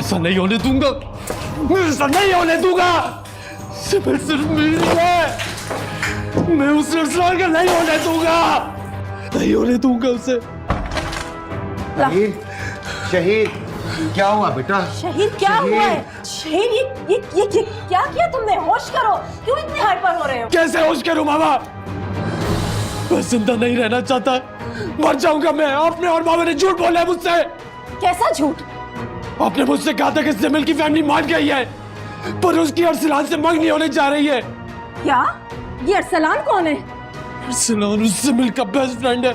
ऐसा नहीं होने दूंगा, मैं ऐसा नहीं होने दूंगा। सिमर सिर्फ मेरी है, मैं उसे अरसलान का नहीं होने दूंगा, नहीं होने दूंगा उसे। शहीद, शहीद क्या हुआ बेटा? शहीद क्या हुआ है? शहीद ये क्या किया तुमने? होश करो, क्यों इतने हाइपर हो रहे हो? कैसे होश करूं मामा? मैं जिंदा नहीं रहना चाहता, मर जाऊंगा मैं। आपने और मामा ने झूठ बोला है मुझसे। कैसा झूठ? आपने मुझसे कहा था कि सिमल की फैमिली मान गई है, पर उसकी अरसलान से मंगनी होने जा रही है। क्या? ये अरसलान कौन है? अरसलान उस सिमल का बेस्ट फ्रेंड है।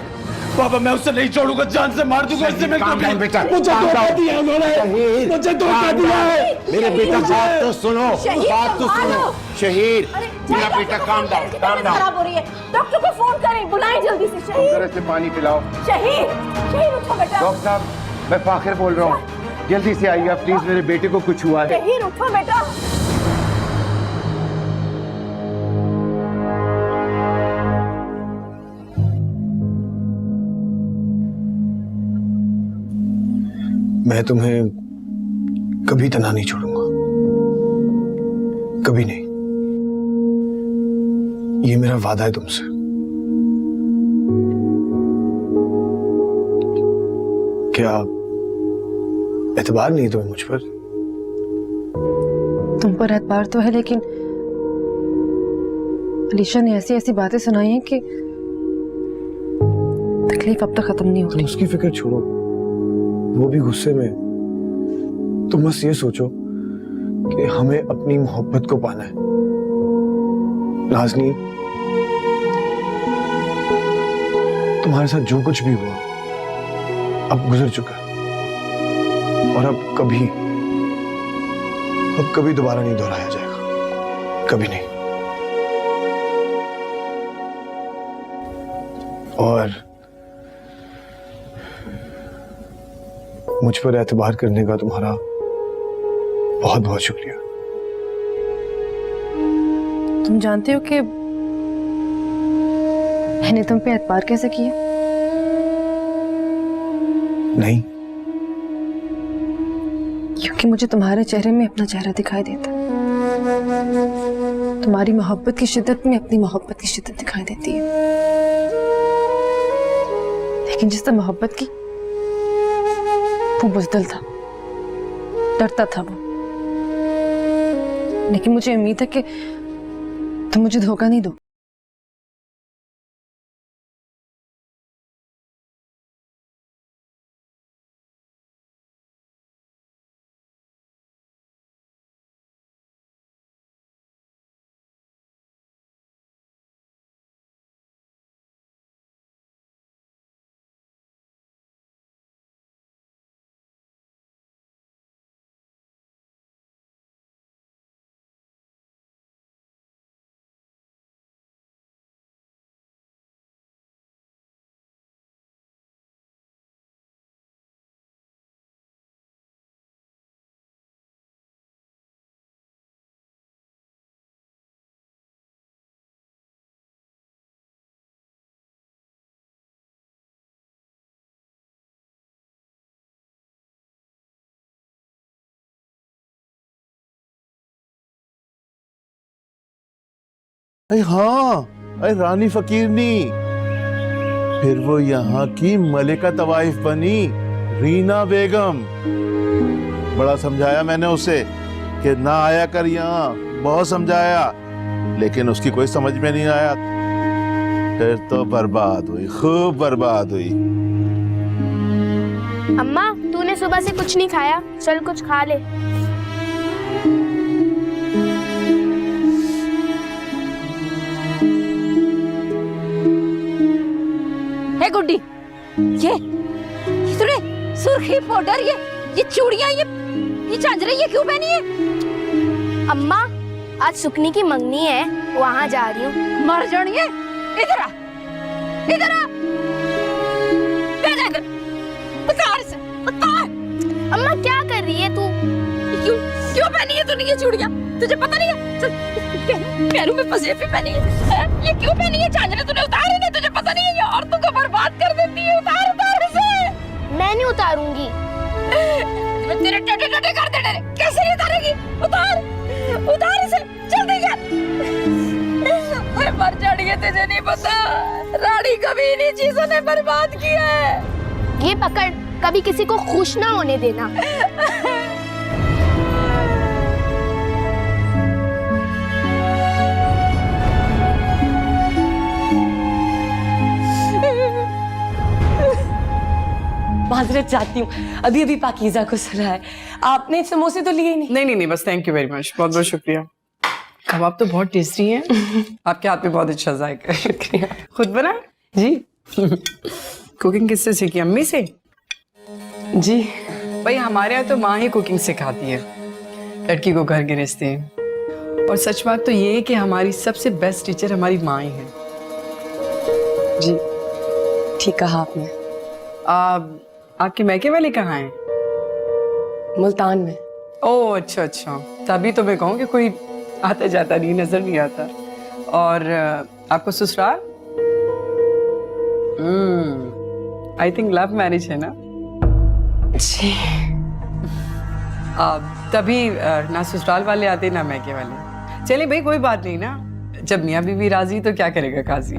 बाबा मैं उसे नहीं छोड़ूगा, जान से मार दूंगा सिमल को भी। मुझे धोखा दिया है उन्होंने, मुझे धोखा दिया है। मेरे बेटा बात तो सुनो, बात तो सुनो। शहीद मेरा बेटा काम डाउन, काम डाउन। खराब हो रही है, डॉक्टर को फोन करें, बुलाएं जल्दी से। शहीद जरा से पानी पिलाओ। शहीद शहीद उठो बेटा। डॉक्टर साहब मैं फाखिर बोल रहा हूँ, जल्दी से आइए प्लीज, मेरे बेटे को कुछ हुआ है। शहीद उठो बेटा। मैं तुम्हें कभी तना नहीं छोड़ूंगा, कभी नहीं। ये मेरा वादा है तुमसे। क्या एतबार नहीं तुम्हें मुझ पर? तुम पर एतबार तो है, लेकिन अलीशा ने ऐसी ऐसी बातें सुनाई हैं कि तकलीफ अब तक खत्म नहीं होती। तुम उसकी फिक्र छोड़ो, वो भी गुस्से में। तुम बस ये सोचो कि हमें अपनी मोहब्बत को पाना है। नाज़नीन, तुम्हारे साथ जो कुछ भी हुआ अब गुजर चुका है, और अब कभी दोबारा नहीं दोहराया जाएगा, कभी नहीं। और मुझ पर एतबार करने का तुम्हारा बहुत बहुत शुक्रिया। तुम जानते हो कि मैंने तुम पे एतबार कैसे किया? नहीं, क्योंकि मुझे तुम्हारे चेहरे में अपना चेहरा दिखाई देता, तुम्हारी मोहब्बत की शिद्दत में अपनी मोहब्बत की शिद्दत दिखाई देती है। लेकिन जिससे मोहब्बत की, वो बुज़दिल था, डरता था वो। लेकिन मुझे उम्मीद है कि तुम मुझे धोखा नहीं दो। अरे हाँ, अरे रानी फकीरनी, फिर वो यहाँ की मलिका तवाइफ बनी, रीना बेगम। बड़ा समझाया मैंने उसे कि ना आया कर यहाँ, बहुत समझाया, लेकिन उसकी कोई समझ में नहीं आया। फिर तो बर्बाद हुई, खूब बर्बाद हुई। अम्मा तूने सुबह से कुछ नहीं खाया, चल कुछ खा ले। हे गुड्डी, ये तूने सुर्खी पाउडर, ये चूड़ियां, ये झांझरें ये क्यों पहनी है? अम्मा आज सुकनी की मंगनी है, वहाँ जा रही हूँ। मर जानी है। इधर आ, इधर आ, बैठ इधर, बता से, बता। अम्मा क्या कर रही है तू? क्यों क्यों पहनी है तूने ये चूड़ियां? तुझे पता नहीं है? चल, पैरों में पजेबी पहनी है, ये क्यों पहनी है? झांझरें तूने उतारी नहीं, तुझे पता नहीं है? ये औरतों को बर्बाद कर देती है। उतार उतार इसे। मैं नहीं उतारूंगी। मैं तेरे टटे टटे कर देने कैसे नहीं उतारेगी? उतार इसे जल्दी कर। मैं मर जाऊंगी, तुझे नहीं पता रानी कभी इन्हीं चीजों ने बर्बाद किया है। ये पकड़, कभी किसी को खुश ना होने देना। माजरत चाहती हूँ, अभी अभी पाकीज़ा को सुना है। आपने समोसे तो लिए नहीं? नहीं, बस थैंक यू वेरी मच, बहुत बहुत शुक्रिया। कबाब तो बहुत टेस्टी हैं। आपके हाथ में बहुत अच्छा जायका है। शुक्रिया। खुद बना? जी। कुकिंग किससे सीखी? अम्मी से? जी। भाई हमारे यहाँ तो माँ ही कुकिंग सिखाती है लड़की को घर गृहस्थी। और सच बात तो ये है कि हमारी सबसे बेस्ट टीचर हमारी माँ ही है। जी। ठीक कहा आपने। आपके मैके वाले कहाँ हैं? मुल्तान में। ओह अच्छा, तभी तो मैं कहूँ कि कोई आता जाता नहीं, नजर नहीं आता। और आपको ससुराल? आई थिंक लव मैरिज है ना? जी। तभी ना ससुराल वाले आते ना मैके वाले। चलिए भाई कोई बात नहीं ना, जब मियाँ बीवी राजी तो क्या करेगा काजी।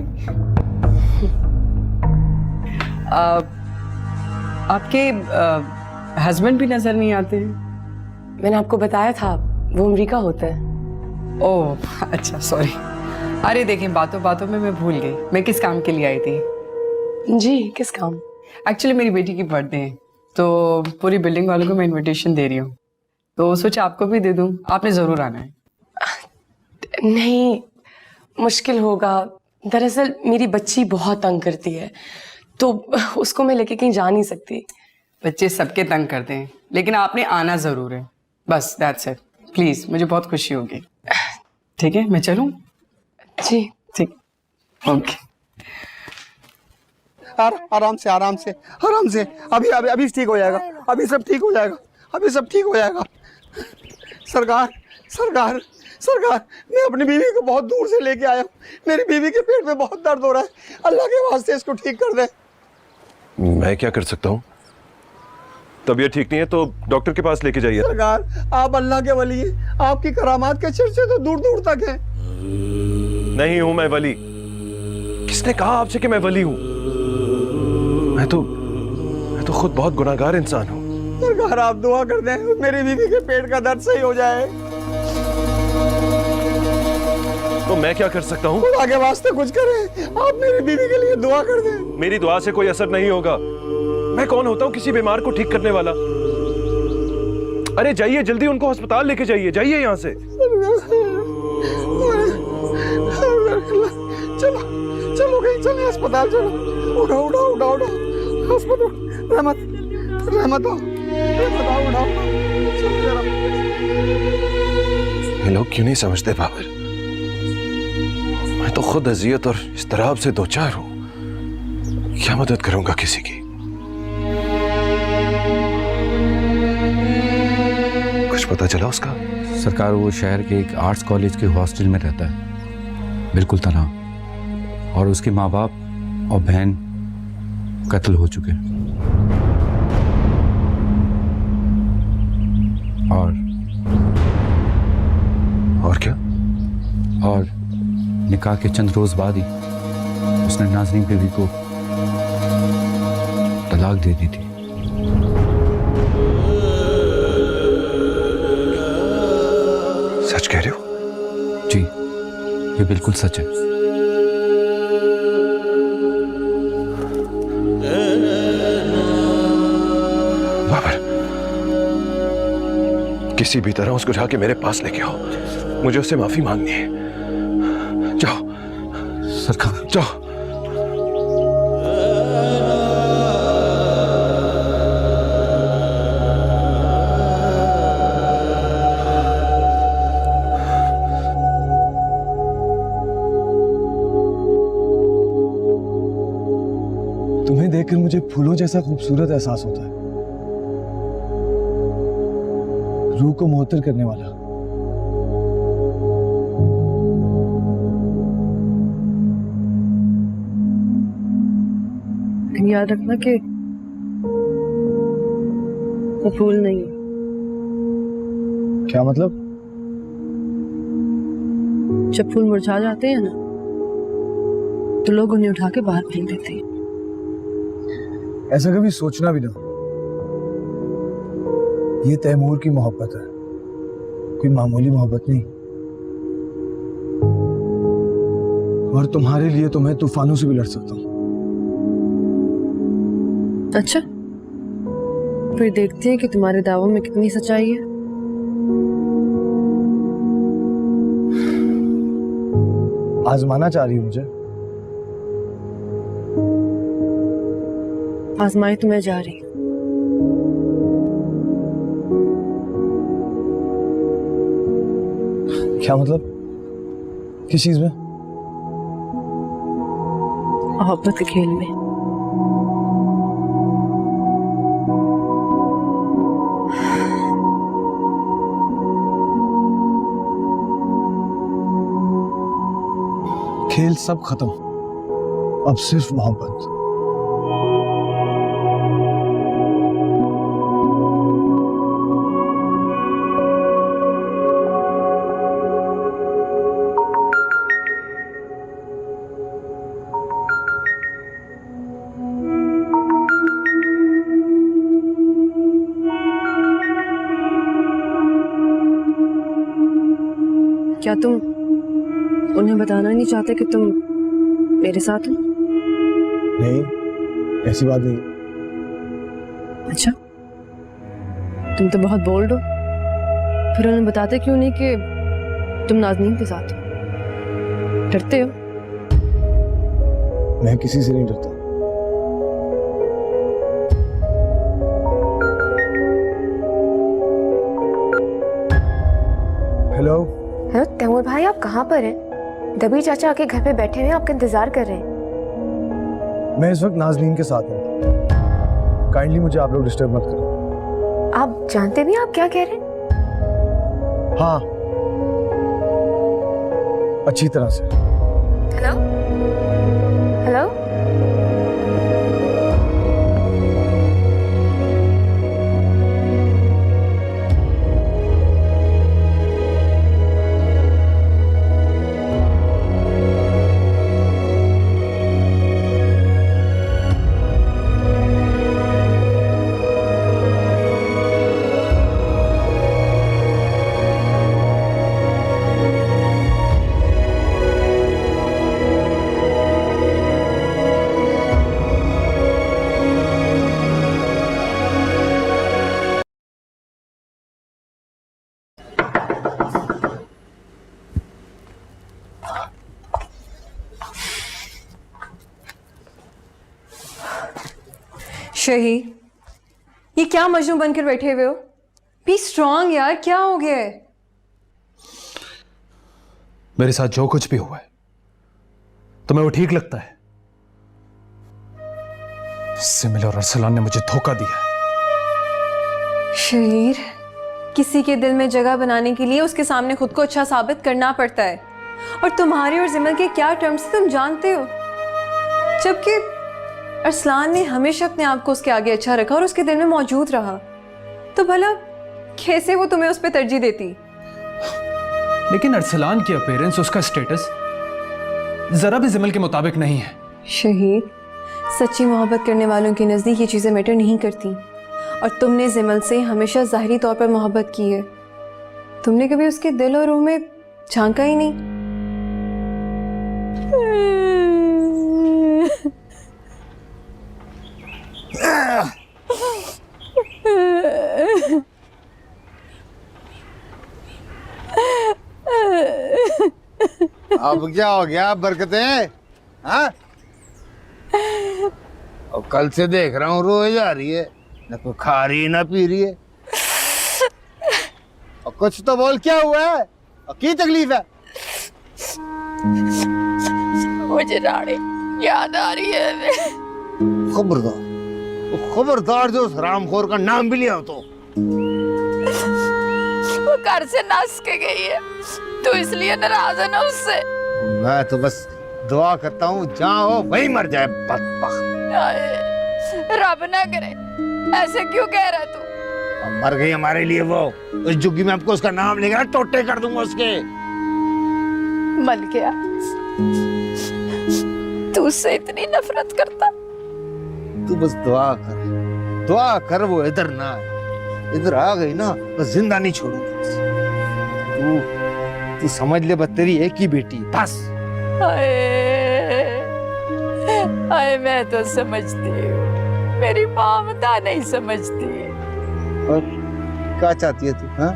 आपके हस्बैंड भी नजर नहीं आते हैं? मैंने आपको बताया था वो अमेरिका होते हैं। ओह अच्छा, सॉरी। अरे देखें, बातों बातों में मैं भूल गई मैं किस काम के लिए आई थी। जी, किस काम? एक्चुअली मेरी बेटी की बर्थडे है तो पूरी बिल्डिंग वालों को मैं इनविटेशन दे रही हूँ, तो सोचा आपको भी दे दूँ, आपने ज़रूर आना है। नहीं, मुश्किल होगा। दरअसल मेरी बच्ची बहुत तंग करती है तो उसको मैं लेके कहीं जा नहीं सकती। बच्चे सबके तंग करते हैं, लेकिन आपने आना ज़रूर है, बस दैट्स इट। प्लीज़, मुझे बहुत खुशी होगी। ठीक है, मैं चलूँ? जी ठीक, ओके। आराम से आराम से आराम से, अभी ठीक हो जाएगा, अभी सब ठीक हो जाएगा, अभी सब ठीक हो जाएगा। सरकार, मैं अपनी बीवी को बहुत दूर से लेके आया हूँ, मेरी बीवी के पेट में बहुत दर्द हो रहा है, अल्लाह के वास्ते इसको ठीक कर दे। मैं क्या कर सकता हूँ? तबीयत ठीक नहीं है तो डॉक्टर के पास लेके जाइए। सरकार, आप अल्लाह के वली हैं, आपकी करामात के चर्चे तो दूर दूर तक हैं। नहीं हूं मैं वली। किसने कहा आपसे कि मैं वली हूं? मैं तो खुद बहुत गुनाहगार इंसान हूं। सरकार, आप दुआ कर दें, मेरी बीवी के पेट का दर्द सही हो जाए। तो मैं क्या कर सकता हूँ? खुदा के वास्ते कुछ करें, आप मेरी बीवी के लिए दुआ कर दें। मेरी दुआ से कोई असर नहीं होगा। मैं कौन होता हूँ किसी बीमार को ठीक करने वाला? अरे जाइए जल्दी, उनको अस्पताल लेके जाइए, जाइए यहाँ से। चलो कहीं चले अस्पताल, चलो। उठाओ अस्पताल। रहमत आओ, उठाओ। ये लोग क्यों नहीं समझते बाबर? मैं तो खुद अजियत और इस्तराब से दो चार हूं, क्या मदद करूंगा किसी की? कुछ पता चला उसका? सरकार, वो शहर के एक आर्ट्स कॉलेज के हॉस्टल में रहता है, बिल्कुल तनहा, और उसके माँ बाप और बहन कत्ल हो चुके हैं। और क्या? और निकाह के चंद रोज बाद ही उसने नाज़नीन बीवी को तलाक दे दी थी। सच कह रहे हो? जी, ये बिल्कुल सच है। बाबर, किसी भी तरह उसको जाके मेरे पास लेके आओ, मुझे उससे माफी मांगनी है। जाओ सरकार, जाओ। तुम्हें देखकर मुझे फूलों जैसा खूबसूरत एहसास होता है, रूह को मुअत्तर करने वाला। याद रखना कि वो फूल नहीं है। क्या मतलब? जब फूल मुरझा जाते हैं ना तो लोग उन्हें उठा के बाहर फेंक देते हैं। ऐसा कभी सोचना भी ना। ये तैमूर की मोहब्बत है, कोई मामूली मोहब्बत नहीं। और तुम्हारे लिए तो मैं तूफानों से भी लड़ सकता हूँ। अच्छा, फिर देखते हैं कि तुम्हारे दावों में कितनी सच्चाई है। आजमाना चाह रही हूँ मुझे? आजमाई तो मैं जा रही हूँ। क्या मतलब? किस चीज में? मोहब्बत के खेल में। खेल सब खत्म, अब सिर्फ मोहब्बत। क्या तुम उन्हें बताना नहीं चाहते कि तुम मेरे साथ हो? नहीं, ऐसी बात नहीं। अच्छा, तुम तो बहुत बोल्ड हो। फिर उन्हें बताते क्यों नहीं कि तुम नाज़नीन के साथ हो? डरते हो? मैं किसी से नहीं डरता। हेलो हेलो तैमूर भाई, आप कहाँ पर हैं? दबी चाचा आके घर पे बैठे हुए आपका इंतजार कर रहे हैं। मैं इस वक्त नाज़नीन के साथ हूँ। काइंडली मुझे आप लोग डिस्टर्ब मत करो। आप जानते नहीं आप क्या कह रहे हैं? हाँ, अच्छी तरह से। हेलो हेलो शहीद, ये क्या मजनू बनकर बैठे हुए हो? बी स्ट्रांग यार, क्या हो गया है? मेरे साथ जो कुछ भी हुआ है तुम्हें वो ठीक लगता है? सिमिल और अरसलान ने मुझे धोखा दिया है। शहीर, किसी के दिल में जगह बनाने के लिए उसके सामने खुद को अच्छा साबित करना पड़ता है। और तुम्हारे और जिमल के क्या टर्म्स तुम जानते हो। जबकि अरसलान ने हमेशा अपने आप को उसके आगे अच्छा रखा और उसके दिल में मौजूद रहा, तो भला कैसे वो तुम्हें उस पर तरजीह देती? लेकिन अरसलान की अपीयरेंस, उसका स्टेटस जरा भी जिमल के मुताबिक नहीं है। शहीद, सच्ची मोहब्बत करने वालों के नज़दीक ये चीज़ें मैटर नहीं करती। और तुमने जिमल से हमेशा ज़ाहिरी तौर पर मोहब्बत की है, तुमने कभी उसके दिल और रूह में झांका ही नहीं। अब क्या हो गया बरकतें? हाँ? और कल से देख रहा हूँ रोए जा रही है, न कोई खा रही है ना पी रही है। और कुछ तो बोल, क्या हुआ है और की तकलीफ है? मुझे रानी याद आ रही है। खबरदार जो उस रामखोर का नाम भी लिया हो तो। वो घर से नस के गई है, तो इसलिए नाराज है ना उससे। मैं तो बस दुआ करता हूँ जहाँ हो वही मर जाए बदबख्त। रब ना करे, ऐसे क्यों कह रहा तू? मर गई हमारे लिए वो। उस जुग्गी में आपको उसका नाम लेकर टोटे कर दूंगा उसके। मल गया, तू उससे इतनी नफरत करता। तू बस दुआ कर वो इधर ना आए। इधर आ गई ना बस जिंदा नहीं छोड़ूंगा। तू समझ ले, बस तेरी एक ही बेटी बस। हाय मैं तो समझती हूँ, मेरी ममता नहीं समझती। और क्या चाहती है तू? हाँ,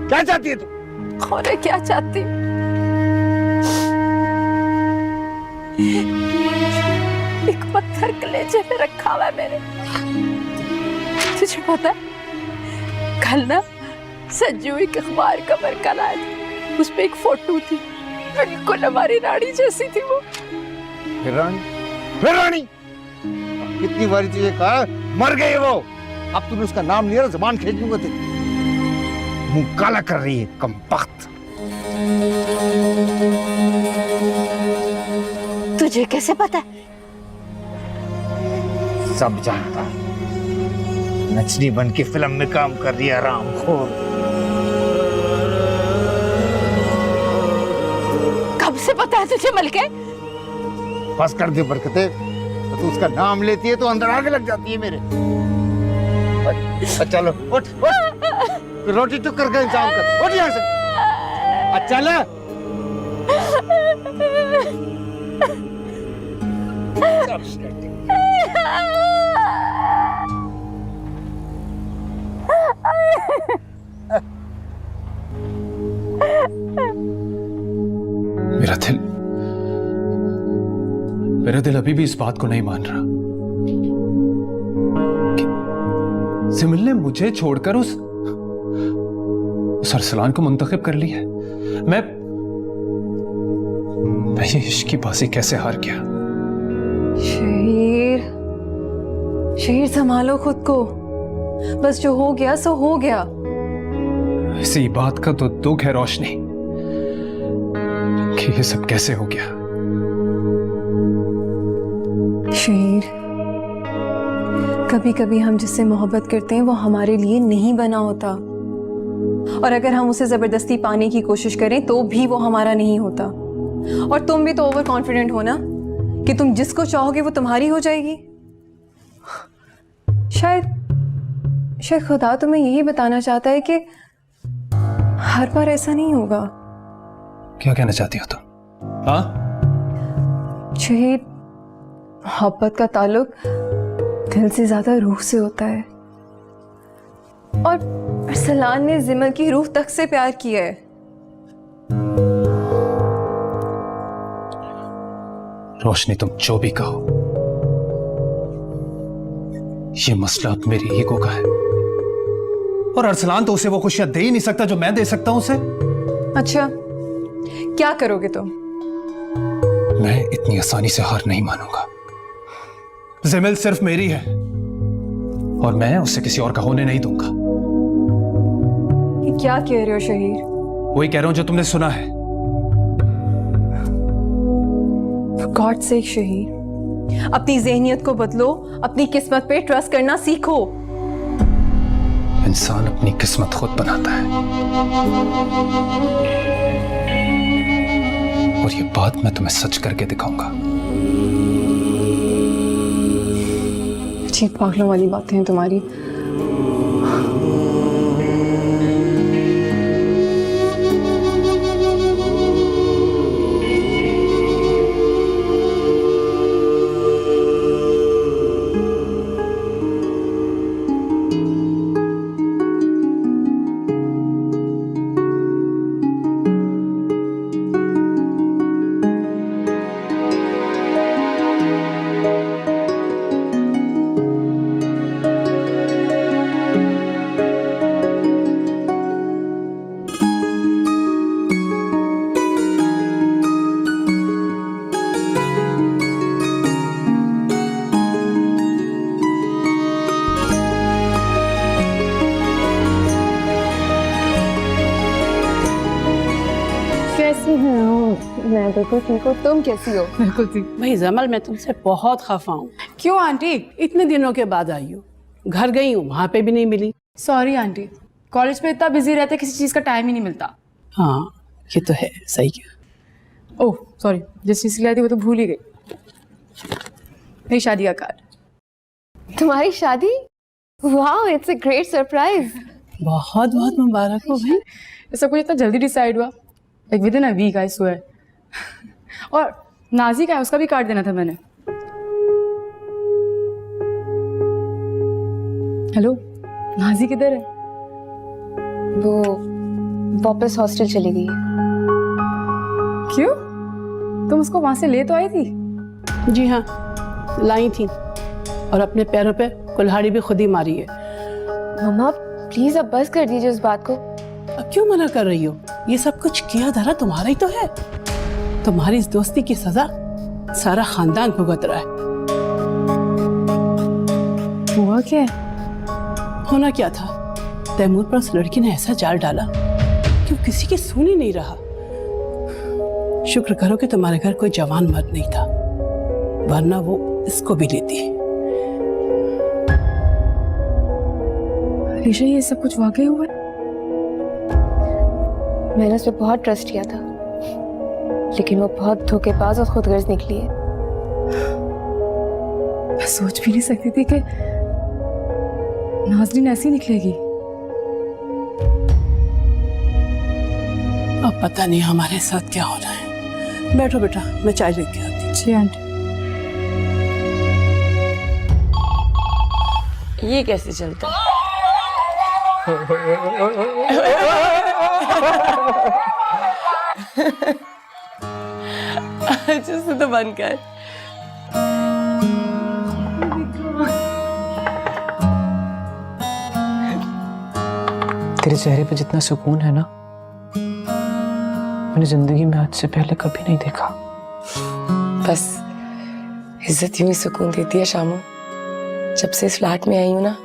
क्या चाहती है तू? अरे क्या चाहती? एक पत्थर कलेजे में रखा हुआ है मेरे। तुझे पता है, कल ना संजू एक अखबार कवर कर आया था, उस पे एक फोटो थी, बिल्कुल हमारी रानी जैसी थी वो। फिर रानी कितनी बारी तुझे कहा मर गई वो। अब तूने उसका नाम लिया, जुबान खींच दूंगा तेरी। मुंह काला कर रही है कमबख्त। तुझे कैसे पता है? सब जानता। नचनी बन के फिल्म में काम कर रही है हरामखोर। कब से पता है तुझे मलके? बस कर दे बरकते, तो तू उसका नाम लेती है तो अंदर आगे लग जाती है मेरे। चलो उठ उठ, रोटी टुक करके इंतजाम कर। उठ यहाँ से। चल मेरा दिल अभी भी इस बात को नहीं मान रहा कि सिमिल ने मुझे छोड़कर उस अरसलान को मुंतखब कर लिया है। मैं ये इश्क की बाजी कैसे हार गया? शहीर संभालो खुद को। बस जो हो गया सो हो गया। इसी बात का तो दुख है रोशनी कि ये सब कैसे हो गया। शहीर, कभी कभी हम जिससे मोहब्बत करते हैं वो हमारे लिए नहीं बना होता, और अगर हम उसे जबरदस्ती पाने की कोशिश करें तो भी वो हमारा नहीं होता। और तुम भी तो ओवर कॉन्फिडेंट हो ना कि तुम जिसको चाहोगे वो तुम्हारी हो जाएगी। शायद खुदा तुम्हें यही बताना चाहता है कि हर बार ऐसा नहीं होगा। क्या कहना चाहती हो तुम? हाँ, शहीद, मोहब्बत का ताल्लुक दिल से ज्यादा रूह से होता है, और अरसलान ने जिमल की रूह तक से प्यार किया है। रोशनी, तुम जो भी कहो, ये मसला अब मेरी ईगो का है, और अरसलान तो उसे वो खुशियां दे ही नहीं सकता जो मैं दे सकता हूं उसे। अच्छा, क्या करोगे तुम? मैं इतनी आसानी से हार नहीं मानूंगा। जिमिल सिर्फ मेरी है और मैं उसे किसी और का होने नहीं दूंगा। ये क्या कह रहे हो शहीर? वही कह रहा हूं जो तुमने सुना है। For God's sake शहीर, अपनी ज़हनियत को बदलो, अपनी किस्मत पे ट्रस्ट करना सीखो। इंसान अपनी किस्मत खुद बनाता है, और ये बात मैं तुम्हें सच करके दिखाऊंगा। अजीब पागलों वाली बातें हैं तुम्हारी। मैं बिल्कुल ठीक हूँ, तुम कैसी हो? बिल्कुल ठीक। भाई जमल, मैं तुमसे बहुत खफा हूँ। क्यों आंटी? इतने दिनों के बाद आई हो। घर गई हूँ, वहां पे भी नहीं मिली। सॉरी आंटी, कॉलेज में इतना बिजी रहते किसी चीज़ का टाइम ही नहीं मिलता। हाँ ये तो है, सही किया। ओह सॉरी, जिस चीज़ के लिए आई थी वो तो भूल ही गई। मेरी शादी का कार्ड। तुम्हारी शादी? Wow, it's a great surprise. बहुत बहुत मुबारक हो भाई। ये सब कुछ इतना जल्दी डिसाइड हुआ, like within a week I swear. और नाजी का है, उसका भी कार्ड देना था मैंने। हेलो, नाजी किधर है? वो वापस हॉस्टल चली गई है। क्यों? तुम उसको वहां से ले तो आई थी। जी हाँ, लाई थी, और अपने पैरों पे कुल्हाड़ी भी खुद ही मारी है। मम्मा प्लीज अब बस कर दीजिए उस बात को। अब क्यों मना कर रही हो? ये सब कुछ किया धरा तुम्हारा ही तो है। तुम्हारी इस दोस्ती की सजा सारा खानदान भुगत रहा है। हुआ क्या? होना क्या था, तैमूर पर उस लड़की ने ऐसा जाल डाला कि वो किसी की सुन ही नहीं रहा। शुक्र करो कि तुम्हारे घर कोई जवान मर्द नहीं था, वरना वो इसको भी लेती। अलीशा, ये सब कुछ वाकई हुआ है? मैंने उस पर बहुत ट्रस्ट किया था, लेकिन वो बहुत धोखेबाज और खुदगर्ज निकली है। मैं सोच भी नहीं सकती थी कि नाज़रीन ऐसी निकलेगी। अब पता नहीं हमारे साथ क्या होना है। बैठो बेटा, मैं चाय लेके आती हूँ। जी आंटी। ये कैसे चलता है? अच्छे से तो बंद कर। तेरे चेहरे पे जितना सुकून है ना, मैंने जिंदगी में आज से पहले कभी नहीं देखा। बस इज्जत यूं ही सुकून देती है शामू। जब से इस फ्लैट में आई हूँ ना,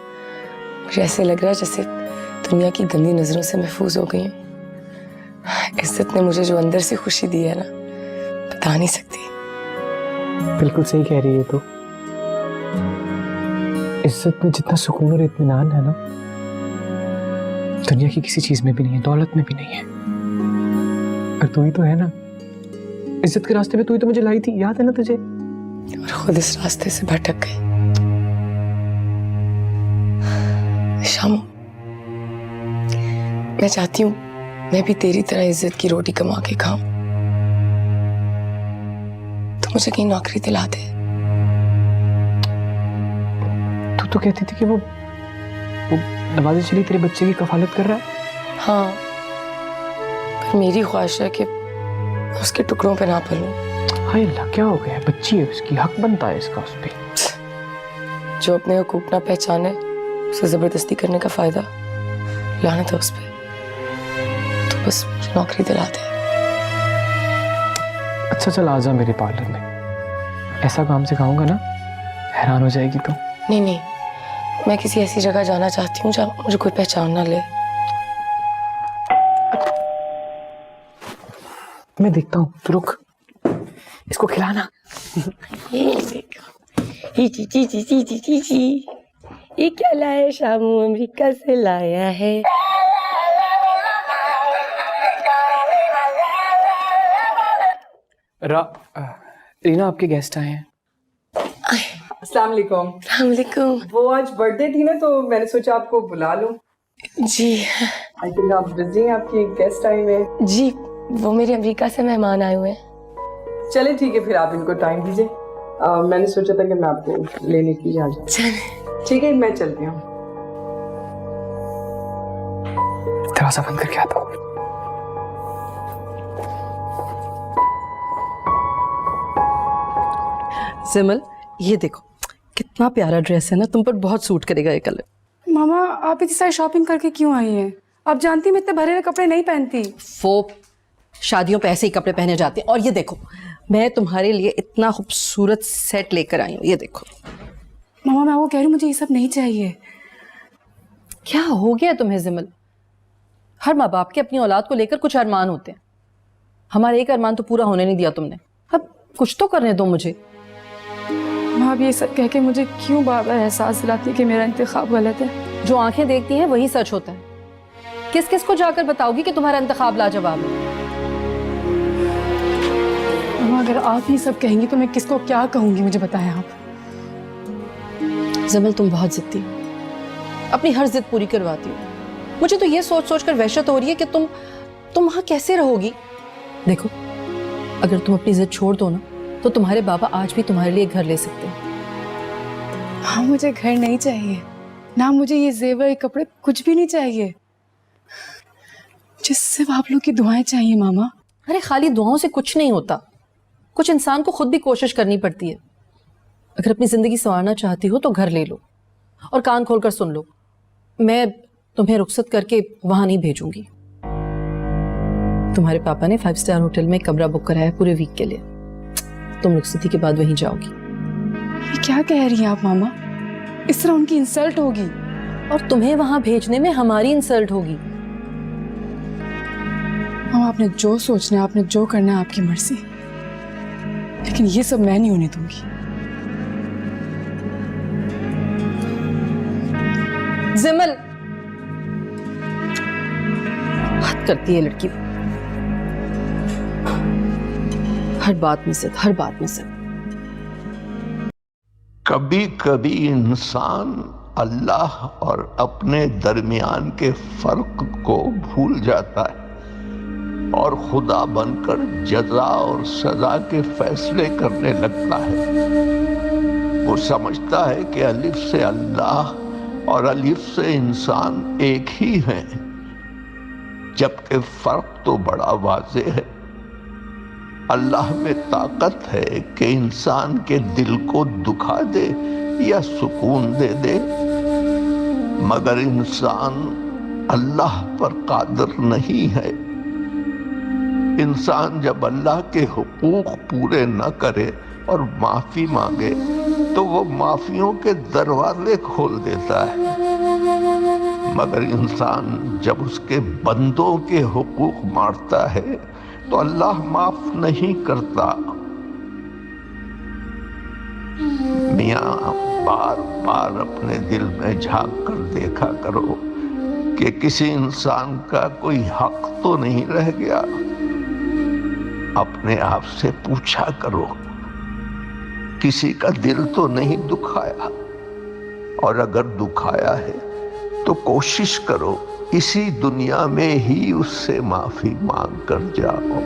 मुझे ऐसे लग रहा है जैसे दुनिया की गंदी नजरों से महफूज हो गई हूँ। इज्जत ने मुझे जो अंदर से खुशी दी है ना, बता नहीं सकती। बिल्कुल सही कह रही है तो। इज्जत में जितना सुकून और इत्मीनान है ना, दुनिया की किसी चीज में भी नहीं है, दौलत में भी नहीं है। और तू ही तो है ना, इज्जत के रास्ते पे तू ही तो मुझे लाई थी, याद है ना तुझे? और खुद इस रास्ते से भटक गई। शामू, मैं चाहती हूँ मैं भी तेरी तरह इज्जत की रोटी कमा के खाऊं। तो मुझे कहीं नौकरी दिला दे। तू तो कहती थी कि वो नवाज़ चली तेरे बच्चे की कफालत कर रहा है। हाँ, पर मेरी ख्वाहिश है कि उसके टुकड़ों पे ना पलूं। हाय अल्लाह, क्या हो गया? बच्ची है उसकी, हक बनता है इसका उस पे। जो अपने हुकूक ना पहचाने उसे जबरदस्ती करने का फायदा, लानत है उस पे। तो बस मुझे नौकरी दिला दे। अच्छा चल आजा मेरे पार्लर में, ऐसा काम सिखाऊंगा ना, हैरान हो जाएगी तू। नहीं नहीं, मैं किसी ऐसी जगह जाना चाहती हूँ जहाँ मुझे कोई पहचान ना ले। मैं देखता हूँ, तू रुक, इसको खिलाना। ये देखो, ये क्या लाया शामू? अमेरिका से लाया है। रीना आपके गेस्ट आए हैं। अस्सलाम वालेकुम। अस्सलाम वालेकुम। वो आज बर्थडे थी ना, तो मैंने सोचा आपको बुला लूं। जी आई थिंक आप बिजी हैं, आपके गेस्ट आए हुए हैं। जी, वो मेरे अमेरिका से मेहमान आए हुए हैं। चले ठीक है, फिर आप इनको टाइम दीजिए। मैंने सोचा था कि मैं आपको लेने के लिए आ जाऊं। चले ठीक है, मैं चलती हूँ। दरवाजा बंद करके आता हूँ। सिमल, ये देखो कितना प्यारा ड्रेस है ना, तुम पर बहुत सूट करेगा ये कलर। मामा, आप इतनी सारी शॉपिंग करके क्यों आई हैं? आप जानती मैं इतने भरे हुए कपड़े नहीं पहनती। वो शादियों पे ऐसे ही कपड़े पहने जाते हैं। और ये देखो, मैं तुम्हारे लिए इतना खूबसूरत सेट लेकर आई हूँ, ये देखो। मामा, मैं वो कह रही हूँ, मुझे ये सब नहीं चाहिए। क्या हो गया तुम्हें जिमल? हर माँ बाप के अपनी औलाद को लेकर कुछ अरमान होते हैं। हमारे एक अरमान तो पूरा होने नहीं दिया तुमने, अब कुछ तो करने दो मुझे। माँ, अब ये सब कह के मुझे क्यों बार बार एहसास दिलाती है कि मेरा इंतखाब गलत है? जो आंखें देखती हैं वही सच होता है। किस किस को जाकर बताओगी कि तुम्हारा इंतखाब लाजवाब है? मामा, अगर आप ही सब कहेंगी तो मैं किसको क्या कहूंगी, मुझे बताएं आप। जमल, तुम बहुत जिद्दी हो, अपनी हर जिद पूरी करवाती हो। मुझे तो ये सोच सोच कर वहशत हो रही है कि तुम वहां कैसे रहोगी। देखो, अगर तुम अपनी जिद छोड़ दो ना तो तुम्हारे बाबा आज भी तुम्हारे लिए घर ले सकते हैं। हाँ, मुझे घर नहीं चाहिए ना, मुझे ये जेवर, ये कपड़े कुछ भी नहीं चाहिए। जिस सिर्फ आप लोग की दुआएं चाहिए मामा। अरे खाली दुआओं से कुछ नहीं होता, कुछ इंसान को खुद भी कोशिश करनी पड़ती है। अगर अपनी जिंदगी संवारना चाहती हो तो घर ले लो और कान खोलकर सुन लो, मैं तुम्हें रुखसत करके वहां नहीं भेजूंगी। तुम्हारे पापा ने 5 स्टार होटल में कमरा बुक कराया पूरे वीक के लिए। तुम रुखसती के बाद वहीं जाओगी। ये क्या कह रही हैं आप मामा? इस तरह उनकी इंसल्ट होगी। और तुम्हें वहां भेजने में हमारी इंसल्ट होगी। मामा, आपने जो सोचना है, आपने जो करना है, आपकी मर्जी, लेकिन ये सब मैं नहीं होने दूंगी। जिमल, हद करती है लड़की, हर बात में सिर्फ, हर बात में सिर्फ। कभी कभी इंसान अल्लाह और अपने दरमियान के फर्क को भूल जाता है और खुदा बनकर जजा और सजा के फैसले करने लगता है। वो समझता है कि अलिफ से अल्लाह और अलिफ से इंसान एक ही हैं, जबकि फर्क तो बड़ा वाज़ेह है। अल्लाह में ताकत है कि इंसान के दिल को दुखा दे या सुकून दे दे, मगर इंसान अल्लाह पर कादिर नहीं है। इंसान जब अल्लाह के हुकूक पूरे न करे और माफी मांगे तो वो माफियों के दरवाजे खोल देता है, मगर इंसान जब उसके बंदों के हुकूक मारता है तो अल्लाह माफ नहीं करता। मियाँ, बार बार अपने दिल में झांक कर देखा करो कि किसी इंसान का कोई हक तो नहीं रह गया। अपने आप से पूछा करो, किसी का दिल तो नहीं दुखाया, और अगर दुखाया है तो कोशिश करो इसी दुनिया में ही उससे माफी मांग कर जाओ।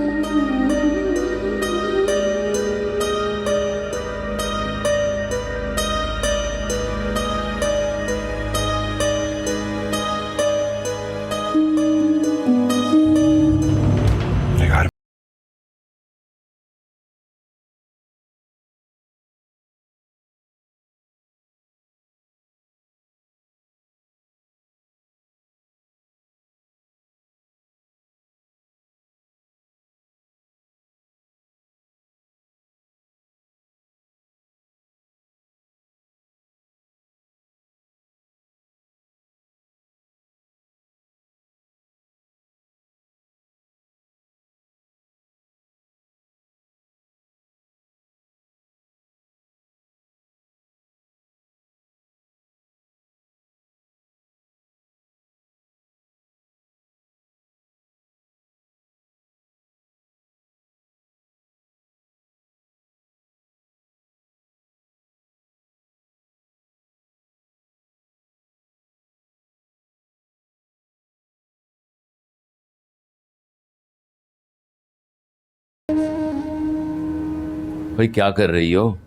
भाई क्या कर रही हो?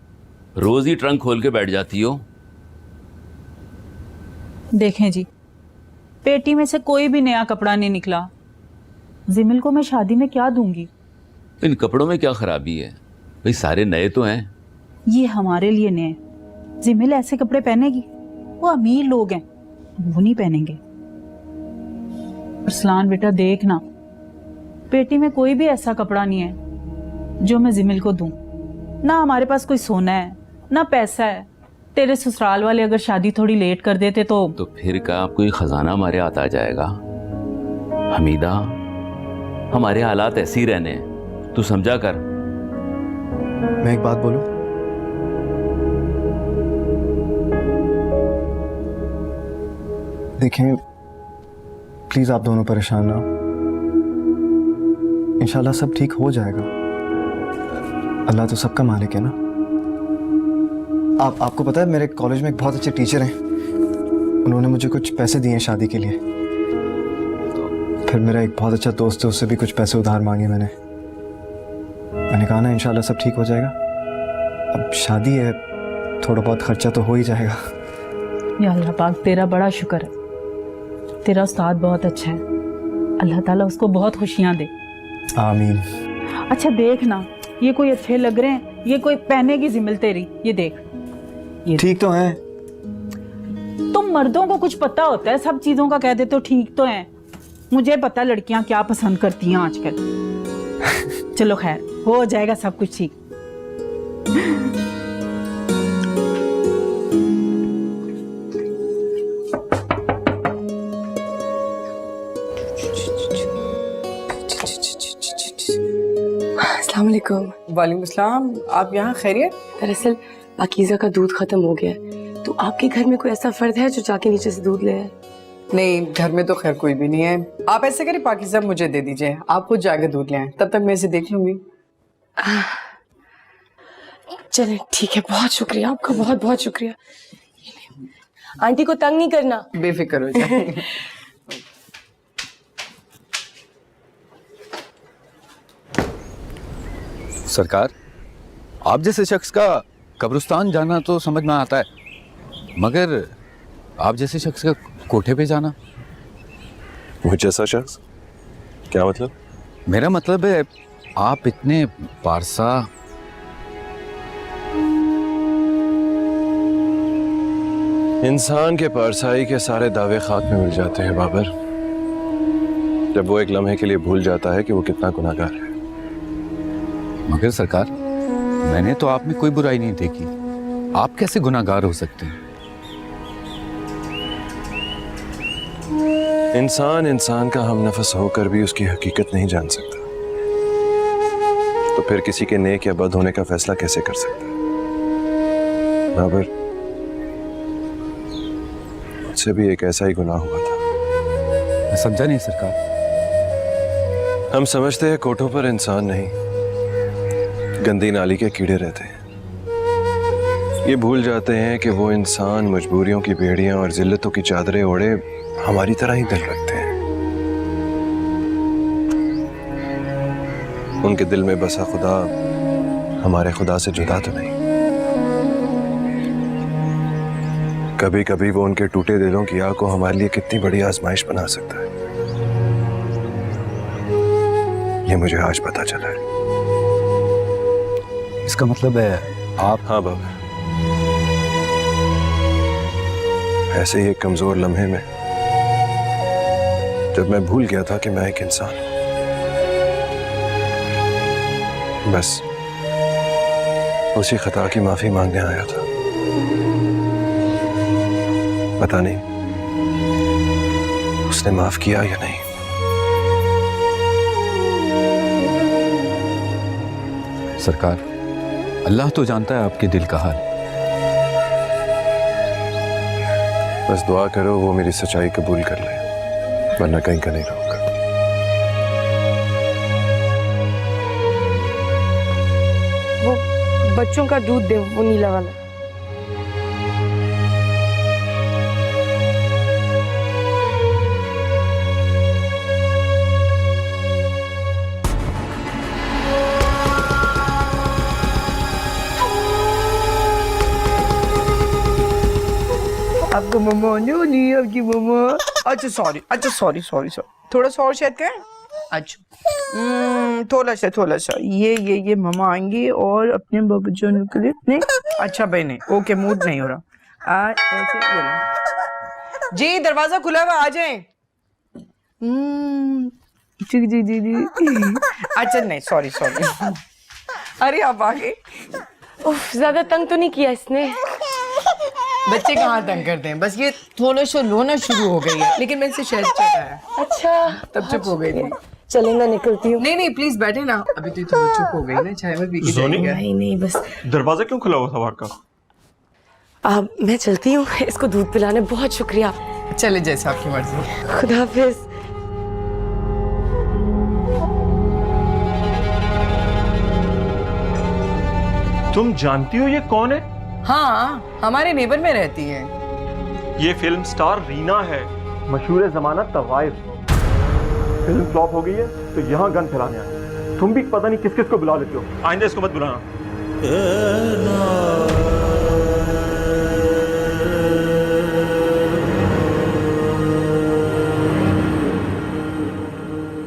रोज ही ट्रंक खोल के बैठ जाती हो। देखें जी, पेटी में से कोई भी नया कपड़ा नहीं निकला। जिमिल को मैं शादी में क्या दूंगी? इन कपड़ों में क्या खराबी है भाई? सारे नए तो हैं। ये हमारे लिए नए। जिमिल ऐसे कपड़े पहनेगी? वो अमीर लोग हैं, वो नहीं पहनेंगे। अरसलान बेटा देखना, पेटी में कोई भी ऐसा कपड़ा नहीं है जो मैं जिमिल को दूं। ना हमारे पास कोई सोना है ना पैसा है। तेरे ससुराल वाले अगर शादी थोड़ी लेट कर देते तो फिर क्या कोई खजाना हमारे हाथ आ जाएगा? हमीदा, हमारे हालात ऐसे ही रहने हैं, तू समझा कर। मैं एक बात बोलूं? देखें, प्लीज आप दोनों परेशान ना हो। इंशाल्लाह सब ठीक हो जाएगा। अल्लाह तो सबका मालिक है ना। आपको पता है मेरे कॉलेज में एक बहुत अच्छे टीचर हैं, उन्होंने मुझे कुछ पैसे दिए हैं शादी के लिए। फिर मेरा एक बहुत अच्छा दोस्त है, उससे भी कुछ पैसे उधार मांगे मैंने कहा ना इंशाल्लाह सब ठीक हो जाएगा। अब शादी है, थोड़ा बहुत खर्चा तो हो ही जाएगा। या अल्लाह पाक तेरा बड़ा शुक्र है, तेरा उस्ताद बहुत अच्छा है, अल्लाह ताला उसको बहुत खुशियाँ दे। आमीन। अच्छा देख ना, ये कोई अच्छे लग रहे हैं, ये कोई पहने की जिम्मेल तेरी, ये देख ये ठीक तो है। तुम मर्दों को कुछ पता होता है, सब चीजों का कह देते हो ठीक तो है। मुझे पता लड़कियां क्या पसंद करती हैं आजकल। चलो खैर, हो जाएगा सब कुछ ठीक। अस्सलाम वालेकुम। वालेकुम अस्सलाम। आप यहाँ खैरियत? दरअसल पाकीज़ा का दूध खत्म हो गया है, तो आपके घर में कोई ऐसा फर्द है जो जाके नीचे से दूध ले आए? नहीं, घर में तो खैर कोई भी नहीं है। आप ऐसे करिए, पाकिज़ा मुझे दे दीजिए, आप खुद जाके दूध ले आए, तब तक मैं इसे देख लूंगी। चलें ठीक है, बहुत शुक्रिया आपका, बहुत बहुत शुक्रिया। आंटी को तंग नहीं करना। बेफिक्र हो जाए। सरकार, आप जैसे शख्स का कब्रिस्तान जाना तो समझ में आता है, मगर आप जैसे शख्स का कोठे पे जाना। वो जैसा शख्स? क्या मतलब? मेरा मतलब है आप इतने पारसा, इंसान के पारसाई के सारे दावे खाक में मिल जाते हैं बाबर, जब वो एक लम्हे के लिए भूल जाता है कि वो कितना गुनाहगार है। मगर सरकार, मैंने तो आप में कोई बुराई नहीं देखी, आप कैसे गुनाहगार हो सकते हैं? इंसान का हम नफस होकर भी उसकी हकीकत नहीं जान सकता, तो फिर किसी के नेक या बद होने का फैसला कैसे कर सकता है? बाबर, मुझसे भी एक ऐसा ही गुनाह हुआ था। मैं समझा नहीं सरकार। हम समझते हैं कोठों पर इंसान नहीं, गंदी नाली के कीड़े रहते हैं। ये भूल जाते हैं कि वो इंसान मजबूरियों की बेड़ियां और जिल्लतों की चादरें ओढ़े हमारी तरह ही दिल रखते हैं। उनके दिल में बसा खुदा हमारे खुदा से जुदा तो नहीं। कभी कभी वो उनके टूटे दिलों की आग को हमारे लिए कितनी बड़ी आजमाइश बना सकता है, ये मुझे आज पता चला है। इसका मतलब है आप? हाँ बाबा, ऐसे ही एक कमजोर लम्हे में जब मैं भूल गया था कि मैं एक इंसान हूं, बस उसी खता की माफी मांगने आया था। पता नहीं उसने माफ किया या नहीं। सरकार, अल्लाह तो जानता है आपके दिल का हाल। बस दुआ करो वो मेरी सच्चाई कबूल कर ले, वरना कहीं का नहीं रहूंगा। वो बच्चों का दूध दे, वो नीला वाला। आपका मम्मा नहीं, आपकी मम्मा। अच्छा सॉरी, थोड़ा सा और शायद क्या है? अच्छा थोड़ा सा ये मम्मा आएंगी और अपने बच्चों के लिए नहीं। अच्छा भाई नहीं, ओके, मूड नहीं हो रहा। ऐसे ये लो जी, दरवाजा खुला हुआ, आ जाएं। जी। अच्छा नहीं, सॉरी। अरे आप आ गए। उफ, ज्यादा तंग तो नहीं किया इसने? बच्चे कहाँ तंग करते हैं, बस ये थोड़ा सा रोना शुरू हो गई है, लेकिन मैं इसे शहद चढ़ाया। अच्छा, तब चुप हो गई थी। चले मैं निकलती हूँ। नहीं प्लीज बैठे ना, अभी तो चुप हो गई ना, चाय में पी के जाएंगे। नहीं बस दरवाजा क्यों खुला हुआ था बाहर का? मैं चलती हूँ, इसको दूध पिलाने। बहुत शुक्रिया। चले जैसे आपकी मर्जी। खुदा हाफिज। तुम जानती हो ये कौन है? हाँ, हमारे नेबर में रहती है। ये फिल्म स्टार रीना है, मशहूर जमाना तवाइफ। फिल्म फ्लॉप हो गई है तो यहाँ गन फैलाने आए। तुम भी पता नहीं किस किस को बुला लेते हो। आइंदा इसको मत बुलाना।